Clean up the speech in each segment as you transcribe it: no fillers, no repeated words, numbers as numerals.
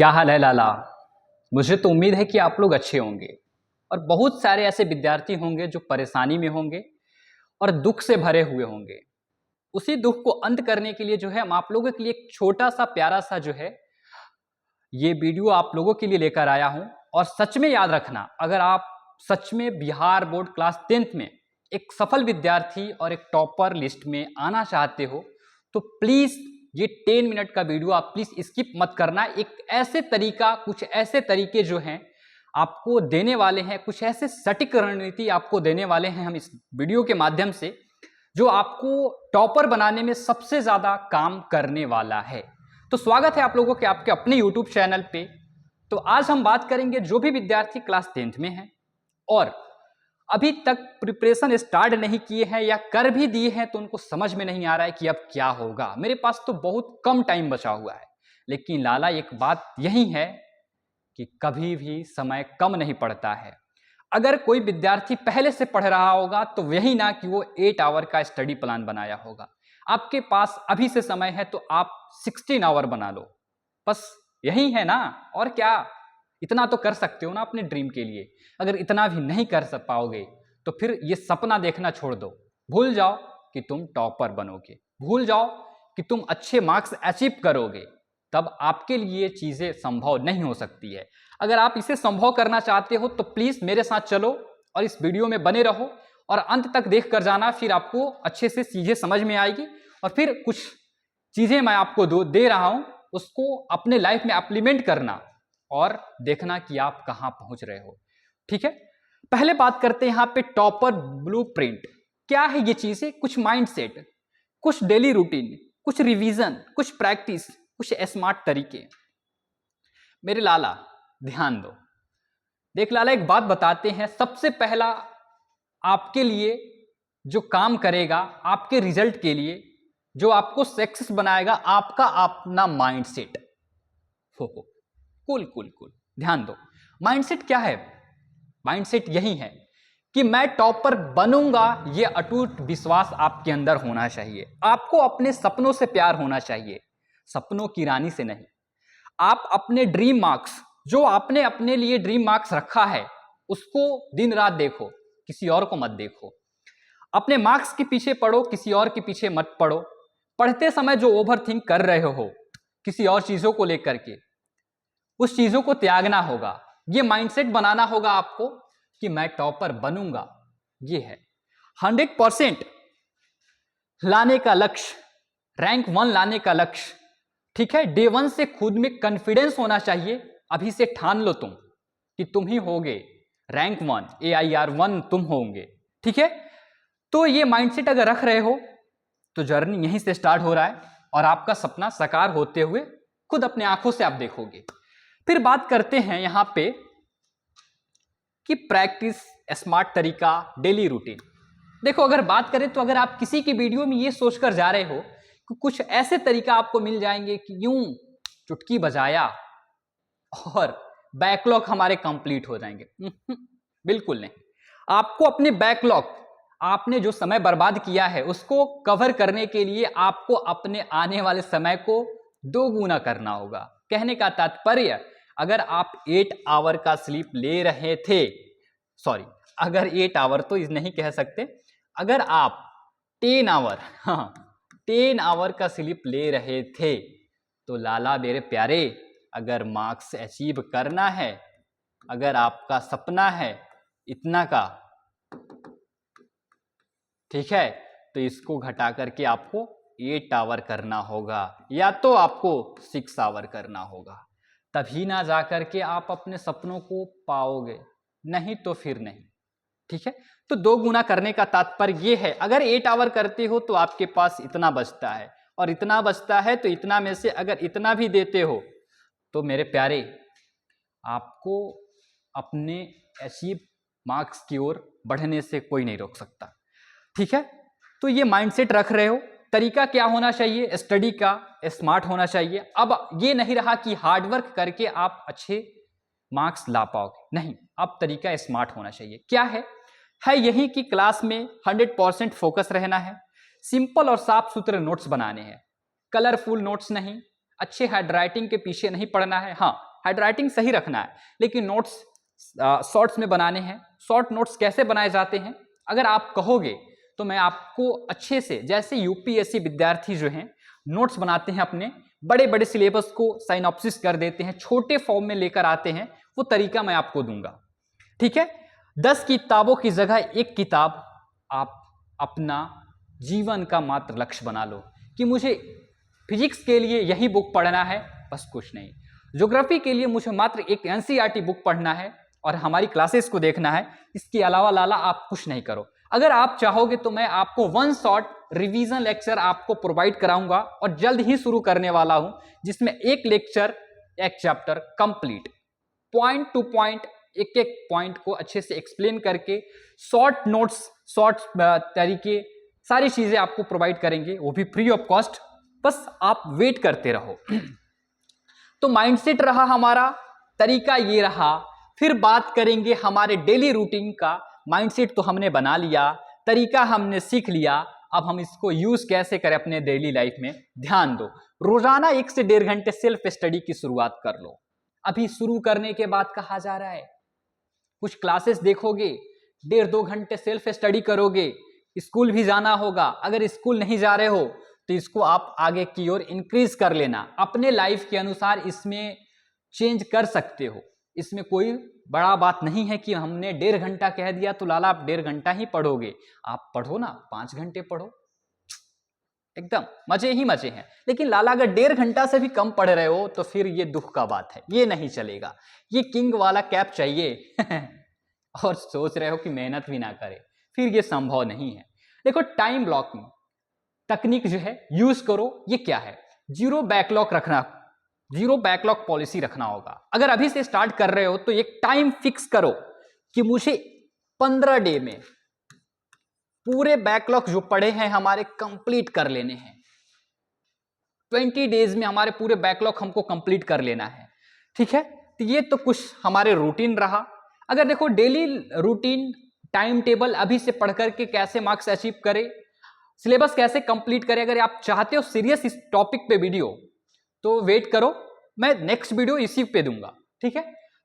क्या हाल है लाला। मुझे तो उम्मीद है कि आप लोग अच्छे होंगे और बहुत सारे ऐसे विद्यार्थी होंगे जो परेशानी में होंगे और दुख से भरे हुए होंगे। उसी दुख को अंत करने के लिए जो है हम आप लोगों के लिए एक छोटा सा प्यारा सा जो है ये वीडियो आप लोगों के लिए लेकर आया हूं। और सच में याद रखना, अगर आप सच में बिहार बोर्ड क्लास 10th में एक सफल विद्यार्थी और एक टॉपर लिस्ट में आना चाहते हो तो प्लीज ये 10 मिनट का वीडियो आप प्लीज स्किप मत करना। एक ऐसे तरीका, कुछ ऐसे तरीके जो हैं आपको देने वाले हैं, कुछ ऐसे सटीक रणनीति आपको देने वाले हैं हम इस वीडियो के माध्यम से, जो आपको टॉपर बनाने में सबसे ज्यादा काम करने वाला है। तो स्वागत है आप लोगों के आपके अपने यूट्यूब चैनल पे। तो आज हम बात करेंगे जो भी विद्यार्थी क्लास 10th में हैं और अभी तक प्रिपरेशन स्टार्ट नहीं किए हैं या कर भी दिए हैं तो उनको समझ में नहीं आ रहा है कि अब क्या होगा। मेरे पास तो बहुत कम टाइम बचा हुआ है, लेकिन लाला एक बात यही है कि कभी भी समय कम नहीं पड़ता है। अगर कोई विद्यार्थी पहले से पढ़ रहा होगा तो यही ना कि वो 8 आवर का स्टडी प्लान बनाया होगा। आपके पास अभी से समय है तो आप 16 आवर बना लो, बस यही है ना। और क्या, इतना तो कर सकते हो ना अपने ड्रीम के लिए। अगर इतना भी नहीं कर पाओगे तो फिर ये सपना देखना छोड़ दो। भूल जाओ कि तुम टॉपर बनोगे, भूल जाओ कि तुम अच्छे मार्क्स अचीव करोगे, तब आपके लिए चीजें संभव नहीं हो सकती है। अगर आप इसे संभव करना चाहते हो तो प्लीज मेरे साथ चलो और इस वीडियो में बने रहो और अंत तक देख कर जाना, फिर आपको अच्छे से चीजें समझ में आएगी। और फिर कुछ चीजें मैं आपको दे रहा हूं, उसको अपने लाइफ में इम्प्लीमेंट करना और देखना कि आप कहां पहुंच रहे हो। ठीक है, पहले बात करते हैं यहां पे टॉपर ब्लूप्रिंट। क्या है ये चीजें? कुछ माइंडसेट, कुछ डेली रूटीन, कुछ रिवीजन, कुछ प्रैक्टिस, कुछ स्मार्ट तरीके। मेरे लाला ध्यान दो। देख लाला, एक बात बताते हैं। सबसे पहला आपके लिए जो काम करेगा, आपके रिजल्ट के लिए जो आपको सक्सेस बनाएगा, आपका अपना माइंडसेट। हो कूल कूल कूल, ध्यान दो। माइंडसेट क्या है? माइंडसेट यही है कि मैं टॉपर बनूंगा। ये अटूट विश्वास आपके अंदर होना चाहिए। आपको अपने सपनों से प्यार होना चाहिए, सपनों की रानी से नहीं। आप अपने ड्रीम मार्क्स, जो आपने अपने लिए ड्रीम मार्क्स रखा है, उसको दिन रात देखो, किसी और को मत देखो। अपने मार्क्स के पीछे पढ़ो, किसी और के पीछे मत पढ़ो। पढ़ते समय जो ओवरथिंक कर रहे हो किसी और चीजों को लेकर के, उस चीजों को त्यागना होगा। ये माइंडसेट बनाना होगा आपको कि मैं टॉपर बनूंगा। ये है 100% लाने का लक्ष्य, रैंक 1 लाने का लक्ष्य। ठीक है, डे 1 से खुद में कॉन्फिडेंस होना चाहिए। अभी से ठान लो तुम कि तुम ही होगे रैंक 1, AIR 1 तुम होंगे। ठीक है, तो ये माइंडसेट अगर रख रहे हो तो जर्नी यहीं से स्टार्ट हो रहा है और आपका सपना साकार होते हुए खुद अपने आंखों से आप देखोगे। फिर बात करते हैं यहां पे कि प्रैक्टिस, स्मार्ट तरीका, डेली रूटीन। देखो, अगर बात करें तो अगर आप किसी की वीडियो में ये सोचकर जा रहे हो कि कुछ ऐसे तरीका आपको मिल जाएंगे कि यूं चुटकी बजाया और बैकलॉग हमारे कंप्लीट हो जाएंगे, बिल्कुल नहीं। आपको अपने बैकलॉग, आपने जो समय बर्बाद किया है उसको कवर करने के लिए आपको अपने आने वाले समय को 2 गुना करना होगा। कहने का तात्पर्य, अगर आप 8 आवर का स्लीप ले रहे थे, सॉरी, अगर 8 आवर तो इस नहीं कह सकते, अगर आप 10 आवर, हाँ 10 आवर का स्लीप ले रहे थे तो लाला मेरे प्यारे, अगर मार्क्स अचीव करना है, अगर आपका सपना है इतना का, ठीक है, तो इसको घटा करके आपको 8 आवर करना होगा या तो आपको 6 आवर करना होगा। तभी ना जाकर के आप अपने सपनों को पाओगे, नहीं तो फिर नहीं। ठीक है, तो 2 गुना करने का तात्पर्य ये है, अगर 8 आवर करते हो तो आपके पास इतना बचता है, और इतना बचता है तो इतना में से अगर इतना भी देते हो तो मेरे प्यारे, आपको अपने अचीव मार्क्स की ओर बढ़ने से कोई नहीं रोक सकता। ठीक है, तो ये माइंडसेट रख रहे हो। तरीका क्या होना चाहिए? स्टडी का स्मार्ट होना चाहिए। अब ये नहीं रहा कि हार्डवर्क करके आप अच्छे मार्क्स ला पाओगे, नहीं, अब तरीका स्मार्ट होना चाहिए। क्या है यही कि क्लास में 100% फोकस रहना है, सिंपल और साफ सुथरे नोट्स बनाने हैं, कलरफुल नोट्स नहीं, अच्छे हैंडराइटिंग के पीछे नहीं पड़ना है। हाँ, हैंडराइटिंग सही रखना है, लेकिन नोट्स शॉर्ट्स में बनाने हैं। शॉर्ट नोट्स कैसे बनाए जाते हैं अगर आप कहोगे तो मैं आपको अच्छे से, जैसे यूपीएससी विद्यार्थी जो हैं नोट्स बनाते हैं, अपने बड़े बड़े सिलेबस को साइनॉप्सिस कर देते हैं, छोटे फॉर्म में लेकर आते हैं, वो तरीका मैं आपको दूंगा। ठीक है, 10 किताबों की जगह एक किताब आप अपना जीवन का मात्र लक्ष्य बना लो कि मुझे फिजिक्स के लिए यही बुक पढ़ना है, बस कुछ नहीं। ज्योग्राफी के लिए मुझे मात्र एक एनसीईआरटी बुक पढ़ना है और हमारी क्लासेस को देखना है, इसके अलावा लाला आप कुछ नहीं करो। अगर आप चाहोगे तो मैं आपको वन शॉट रिवीजन लेक्चर आपको प्रोवाइड कराऊंगा और जल्द ही शुरू करने वाला हूं, जिसमें एक लेक्चर एक chapter complete, point two point, एक एक पॉइंट को अच्छे से एक्सप्लेन करके शॉर्ट नोट्स, शॉर्ट तरीके, सारी चीजें आपको प्रोवाइड करेंगे, वो भी फ्री ऑफ कॉस्ट। बस आप वेट करते रहो। तो माइंडसेट रहा हमारा, तरीका ये रहा। फिर बात करेंगे हमारे डेली रूटीन का। माइंडसेट तो हमने बना लिया, तरीका हमने सीख लिया, अब हम इसको यूज कैसे करें अपने डेली लाइफ में। ध्यान दो, रोजाना 1 से 1.5 घंटे सेल्फ स्टडी की शुरुआत कर लो। अभी शुरू करने के बाद कहा जा रहा है कुछ क्लासेस देखोगे, 1.5-2 घंटे सेल्फ स्टडी करोगे, स्कूल भी जाना होगा। अगर स्कूल नहीं जा रहे हो तो इसको आप आगे की ओर इंक्रीज कर लेना, अपने लाइफ के अनुसार इसमें चेंज कर सकते हो। इसमें कोई बड़ा बात नहीं है कि हमने 1.5 घंटा कह दिया तो लाला आप 1.5 घंटा ही पढ़ोगे। आप पढ़ो ना, 5 घंटे पढ़ो, एकदम मजे ही मजे हैं। लेकिन लाला अगर 1.5 घंटा से भी कम पढ़ रहे हो तो फिर ये दुख का बात है, ये नहीं चलेगा। ये किंग वाला कैप चाहिए और सोच रहे हो कि मेहनत भी ना करे, फिर ये संभव नहीं है। देखो, टाइम ब्लॉकिंग तकनीक जो है यूज करो। ये क्या है? जीरो बैकलॉग रखना, जीरो बैकलॉग पॉलिसी रखना होगा। अगर अभी से स्टार्ट कर रहे हो तो एक टाइम फिक्स करो कि मुझे 15 डे में पूरे बैकलॉग जो पड़े हैं हमारे कंप्लीट कर लेने हैं। 20 डेज में हमारे पूरे बैकलॉग हमको कंप्लीट कर लेना है। ठीक है, तो ये तो कुछ हमारे रूटीन रहा। अगर देखो डेली रूटीन टाइम टेबल अभी से पढ़ करके कैसे मार्क्स अचीव करें, सिलेबस कैसे कंप्लीट करें, अगर आप चाहते हो सीरियस इस टॉपिक पे वीडियो तो वेट करो, मैं नेक्स्ट वीडियो इसी पे दूंगा। ठीक है,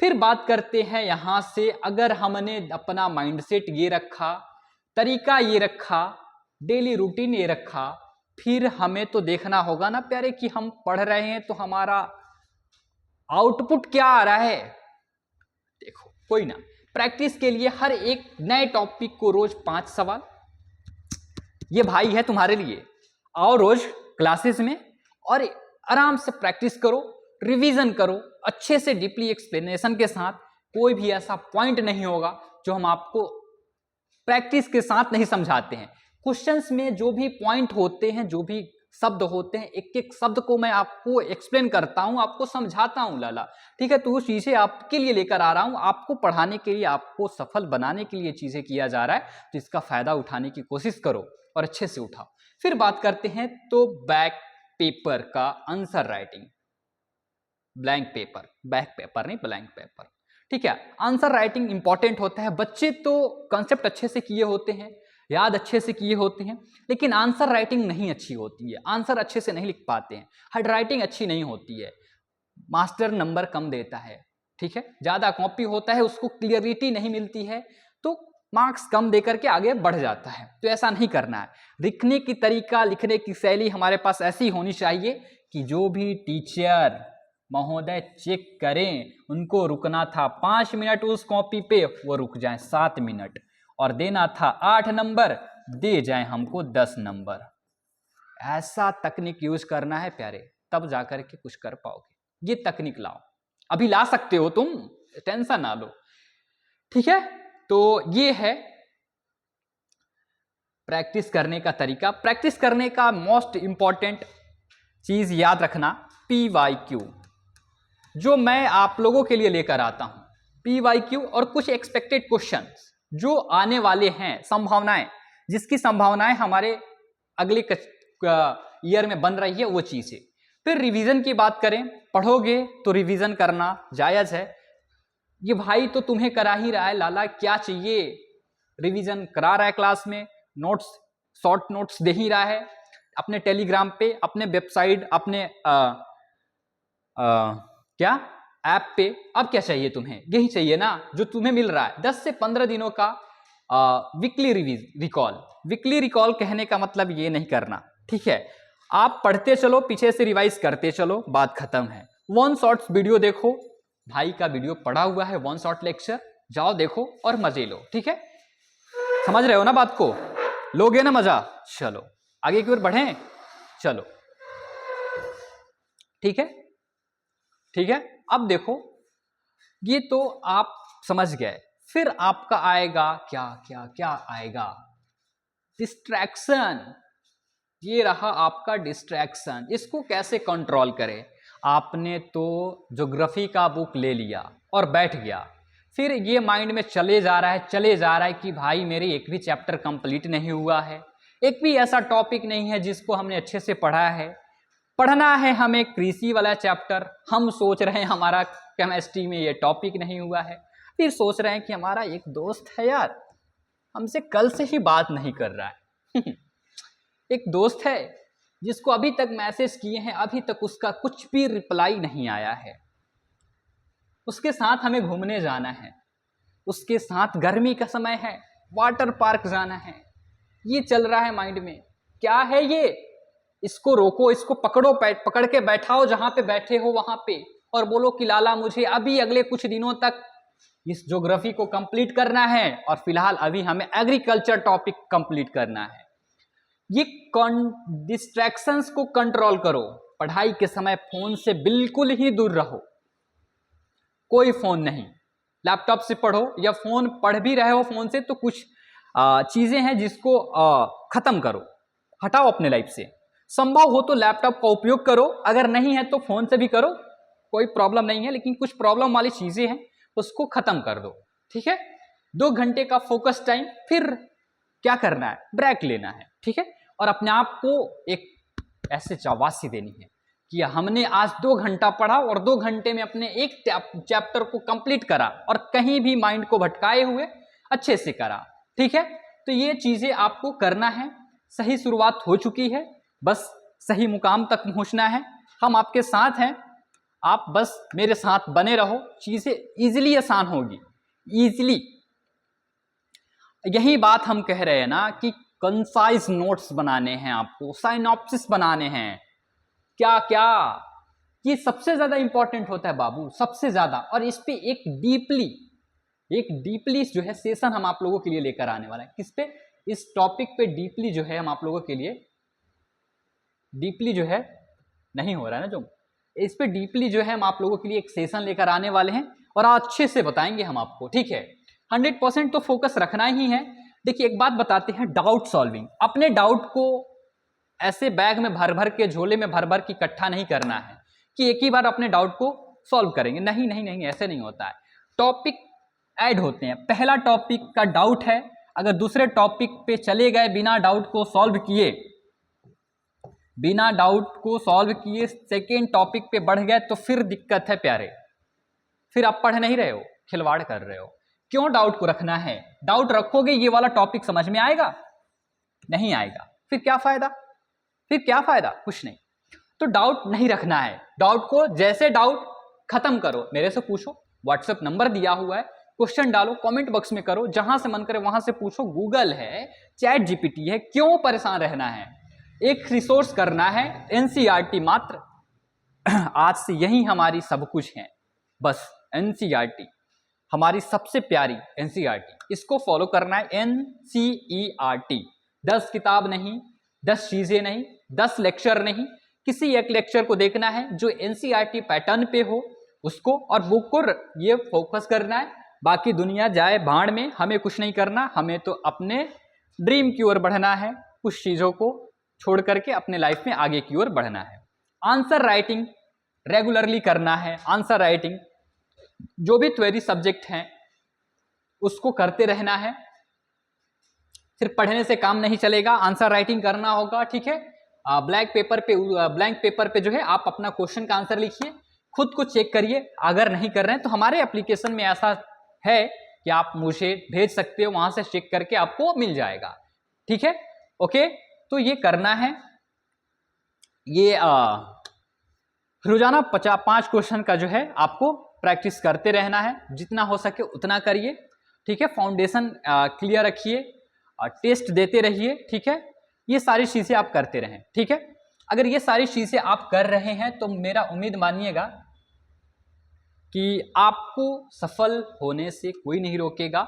फिर बात करते हैं यहां से। अगर हमने अपना माइंडसेट ये रखा, तरीका ये रखा, डेली रूटीन ये रखा, फिर हमें तो देखना होगा ना प्यारे कि हम पढ़ रहे हैं तो हमारा आउटपुट क्या आ रहा है। देखो, कोई ना, प्रैक्टिस के लिए हर एक नए टॉपिक को रोज 5 सवाल, ये भाई है तुम्हारे लिए। आओ रोज क्लासेस में और आराम से प्रैक्टिस करो, रिवीजन करो अच्छे से, डीपली एक्सप्लेनेशन के साथ। कोई भी ऐसा पॉइंट नहीं होगा जो हम आपको प्रैक्टिस के साथ नहीं समझाते हैं। क्वेश्चंस में जो भी पॉइंट होते हैं, जो भी शब्द होते हैं, एक एक शब्द को मैं आपको एक्सप्लेन करता हूं, आपको समझाता हूं लाला। ठीक है, तो वो चीजें आपके लिए लेकर आ रहा हूं, आपको पढ़ाने के लिए, आपको सफल बनाने के लिए चीजें किया जा रहा है, तो इसका फायदा उठाने की कोशिश करो और अच्छे से उठाओ। फिर बात करते हैं तो बैक पेपर का answer writing. Blank paper, back paper नहीं, ब्लैंक पेपर। ठीक है, आंसर राइटिंग इंपॉर्टेंट होता है। बच्चे तो कंसेप्ट अच्छे से किए होते हैं, याद अच्छे से किए होते हैं, लेकिन आंसर राइटिंग नहीं अच्छी होती है, आंसर अच्छे से नहीं लिख पाते हैं, हेड राइटिंग अच्छी नहीं होती है, मास्टर नंबर कम देता है। ठीक है, ज्यादा कॉपी होता है, उसको क्लियरिटी नहीं मिलती है, तो मार्क्स कम देकर के आगे बढ़ जाता है। तो ऐसा नहीं करना है। लिखने की तरीका, लिखने की शैली हमारे पास ऐसी होनी चाहिए कि जो भी टीचर महोदय चेक करें, उनको रुकना था 5 मिनट उस कॉपी पे, वो रुक जाएं 7 मिनट, और देना था 8 नंबर, दे जाएं हमको 10 नंबर। ऐसा तकनीक यूज करना है प्यारे, तब जाकर के कुछ कर पाओगे। ये तकनीक लाओ, अभी ला सकते हो तुम, टेंशन ना लो। ठीक है, तो ये है प्रैक्टिस करने का तरीका। प्रैक्टिस करने का मोस्ट इंपॉर्टेंट चीज याद रखना, PYQ, जो मैं आप लोगों के लिए लेकर आता हूं। PYQ और कुछ एक्सपेक्टेड क्वेश्चंस जो आने वाले हैं, संभावनाएं, जिसकी संभावनाएं हमारे अगले ईयर में बन रही है, वो चीजें। फिर रिवीजन की बात करें, पढ़ोगे तो रिवीजन करना जायज है। ये भाई तो तुम्हें करा ही रहा है, लाला क्या चाहिए, रिवीजन करा रहा है क्लास में, नोट्स, शॉर्ट नोट्स दे ही रहा है अपने टेलीग्राम पे, अपने वेबसाइट, अपने क्या ऐप पे। अब क्या चाहिए तुम्हें? यही चाहिए ना जो तुम्हें मिल रहा है, 10 से 15 दिनों का वीकली रिकॉल। वीकली रिकॉल कहने का मतलब ये नहीं करना, ठीक है? आप पढ़ते चलो, पीछे से रिवाइज करते चलो, बात खत्म है। वन शॉर्ट्स वीडियो देखो, भाई का वीडियो पड़ा हुआ है, वन शॉट लेक्चर, जाओ देखो और मजे लो, ठीक है? समझ रहे हो ना बात को? लोगे ना मजा? चलो आगे की ओर बढ़ें, चलो, ठीक है, ठीक है। अब देखो, ये तो आप समझ गए। फिर आपका आएगा क्या क्या क्या आएगा? डिस्ट्रैक्शन। ये रहा आपका डिस्ट्रैक्शन। इसको कैसे कंट्रोल करें? आपने तो ज्योग्राफी का बुक ले लिया और बैठ गया, फिर ये माइंड में चले जा रहा है, चले जा रहा है कि भाई मेरे एक भी चैप्टर कंप्लीट नहीं हुआ है, एक भी ऐसा टॉपिक नहीं है जिसको हमने अच्छे से पढ़ा है। पढ़ना है हमें कृषि वाला चैप्टर, हम सोच रहे हैं हमारा केमिस्ट्री में ये टॉपिक नहीं हुआ है। फिर सोच रहे हैं कि हमारा एक दोस्त है यार, हमसे कल से ही बात नहीं कर रहा है एक दोस्त है जिसको अभी तक मैसेज किए हैं, अभी तक उसका कुछ भी रिप्लाई नहीं आया है। उसके साथ हमें घूमने जाना है, उसके साथ गर्मी का समय है, वाटर पार्क जाना है। ये चल रहा है माइंड में। क्या है ये? इसको रोको, इसको पकड़ो, पकड़ के बैठाओ जहां पे बैठे हो वहां पे, और बोलो कि लाला मुझे अभी अगले कुछ दिनों तक इस ज्योग्राफी को कंप्लीट करना है, और फिलहाल अभी हमें एग्रीकल्चर टॉपिक कंप्लीट करना है। ये डिस्ट्रैक्शंस को कंट्रोल करो। पढ़ाई के समय फोन से बिल्कुल ही दूर रहो, कोई फोन नहीं। लैपटॉप से पढ़ो, या फोन पढ़ भी रहे हो फोन से तो कुछ चीजें हैं जिसको खत्म करो, हटाओ अपने लाइफ से। संभव हो तो लैपटॉप का उपयोग करो, अगर नहीं है तो फोन से भी करो, कोई प्रॉब्लम नहीं है, लेकिन कुछ प्रॉब्लम वाली चीजें हैं उसको खत्म कर दो, ठीक है? 2 घंटे का फोकस टाइम, फिर क्या करना है? ब्रेक लेना है, ठीक है? और अपने आप को एक ऐसे शाबाशी देनी है कि हमने आज 2 घंटा पढ़ा और 2 घंटे में अपने एक चैप्टर को कंप्लीट करा, और कहीं भी माइंड को भटकाए हुए अच्छे से करा, ठीक है? तो ये चीजें आपको करना है। सही शुरुआत हो चुकी है, बस सही मुकाम तक पहुंचना है। हम आपके साथ हैं, आप बस मेरे साथ बने रहो, चीजें इजीली आसान होगी, इजीली। यही बात हम कह रहे हैं ना कि कंसाइज नोट्स बनाने हैं आपको, साइनॉप्सिस बनाने हैं, क्या क्या, ये सबसे ज्यादा इंपॉर्टेंट होता है बाबू, सबसे ज्यादा। और इस पे एक डीपली जो है सेशन हम आप लोगों के लिए लेकर आने वाला है। किस पे? इस टॉपिक पे डीपली जो है हम आप लोगों के लिए, डीपली जो है नहीं हो रहा है ना जो, इस पे डीपली जो है हम आप लोगों के लिए एक सेशन लेकर आने वाले हैं, और अच्छे से बताएंगे हम आपको, ठीक है? 100% तो फोकस रखना ही है। देखिए एक बात बताते हैं, डाउट सॉल्विंग। अपने डाउट को ऐसे बैग में भर भर के, झोले में भर भर के इकट्ठा नहीं करना है कि एक ही बार अपने डाउट को सॉल्व करेंगे। नहीं नहीं नहीं, ऐसे नहीं होता है। टॉपिक ऐड होते हैं। पहला टॉपिक का डाउट है, अगर दूसरे टॉपिक पे चले गए बिना डाउट को सॉल्व किए, बिना डाउट को सॉल्व किए सेकेंड टॉपिक पे बढ़ गए तो फिर दिक्कत है प्यारे, फिर आप पढ़ नहीं रहे हो, खिलवाड़ कर रहे हो। क्यों डाउट को रखना है? डाउट रखोगे ये वाला टॉपिक समझ में आएगा? नहीं आएगा, फिर क्या फायदा? फिर क्या फायदा? कुछ नहीं। तो डाउट नहीं रखना है। डाउट को जैसे डाउट खत्म करो, मेरे से पूछो, व्हाट्सएप नंबर दिया हुआ है, क्वेश्चन डालो, कमेंट बॉक्स में करो, जहां से मन करे वहां से पूछो। गूगल है, चैट जीपीटी है, क्यों परेशान रहना है? एक रिसोर्स करना है, एनसीईआरटी मात्र। आज से यही हमारी सब कुछ है, बस एनसीईआरटी हमारी सबसे प्यारी एनसीईआरटी, इसको फॉलो करना है। एनसीईआरटी 10 किताब नहीं, 10 चीजें नहीं, 10 लेक्चर नहीं, किसी एक लेक्चर को देखना है जो एनसीईआरटी पैटर्न पे हो उसको, और बुक को ये फोकस करना है। बाकी दुनिया जाए भाड़ में, हमें कुछ नहीं करना, हमें तो अपने ड्रीम की ओर बढ़ना है, कुछ चीजों को छोड़ करके अपने लाइफ में आगे की ओर बढ़ना है। आंसर राइटिंग रेगुलरली करना है। आंसर राइटिंग जो भी थ्योरी सब्जेक्ट हैं उसको करते रहना है, सिर्फ पढ़ने से काम नहीं चलेगा, आंसर राइटिंग करना होगा, ठीक है? ब्लैंक पेपर पे जो है आप अपना क्वेश्चन का आंसर लिखिए, खुद को चेक करिए। अगर नहीं कर रहे हैं तो हमारे एप्लीकेशन में ऐसा है कि आप मुझे भेज सकते हो, वहां से चेक करके आपको मिल जाएगा, ठीक है? ओके, तो ये करना है। ये रोजाना 5 क्वेश्चन का जो है आपको प्रैक्टिस करते रहना है, जितना हो सके उतना करिए, ठीक है। फाउंडेशन क्लियर रखिए, टेस्ट देते रहिए, ठीक है। ये सारी चीज़ें आप करते रहें, ठीक है। अगर ये सारी चीज़ें आप कर रहे हैं तो मेरा उम्मीद मानिएगा कि आपको सफल होने से कोई नहीं रोकेगा।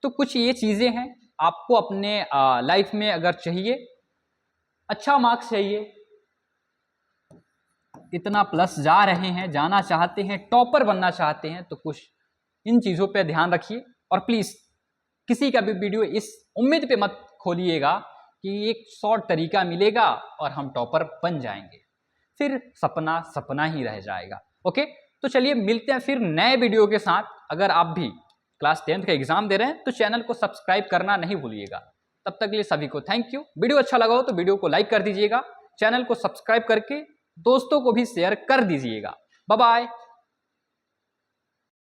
तो कुछ ये चीज़ें हैं आपको अपने लाइफ में अगर चाहिए, अच्छा मार्क्स चाहिए, इतना प्लस जा रहे हैं, जाना चाहते हैं, टॉपर बनना चाहते हैं, तो कुछ इन चीज़ों पे ध्यान रखिए। और प्लीज़ किसी का भी वीडियो इस उम्मीद पे मत खोलिएगा कि एक शॉर्ट तरीका मिलेगा और हम टॉपर बन जाएंगे, फिर सपना सपना ही रह जाएगा। ओके, तो चलिए मिलते हैं फिर नए वीडियो के साथ। अगर आप भी क्लास 10th का एग्जाम दे रहे हैं तो चैनल को सब्सक्राइब करना नहीं भूलिएगा। तब तक के लिए सभी को थैंक यू। वीडियो अच्छा लगा हो तो वीडियो को लाइक कर दीजिएगा, चैनल को सब्सक्राइब करके दोस्तों को भी शेयर कर दीजिएगा। Bye bye.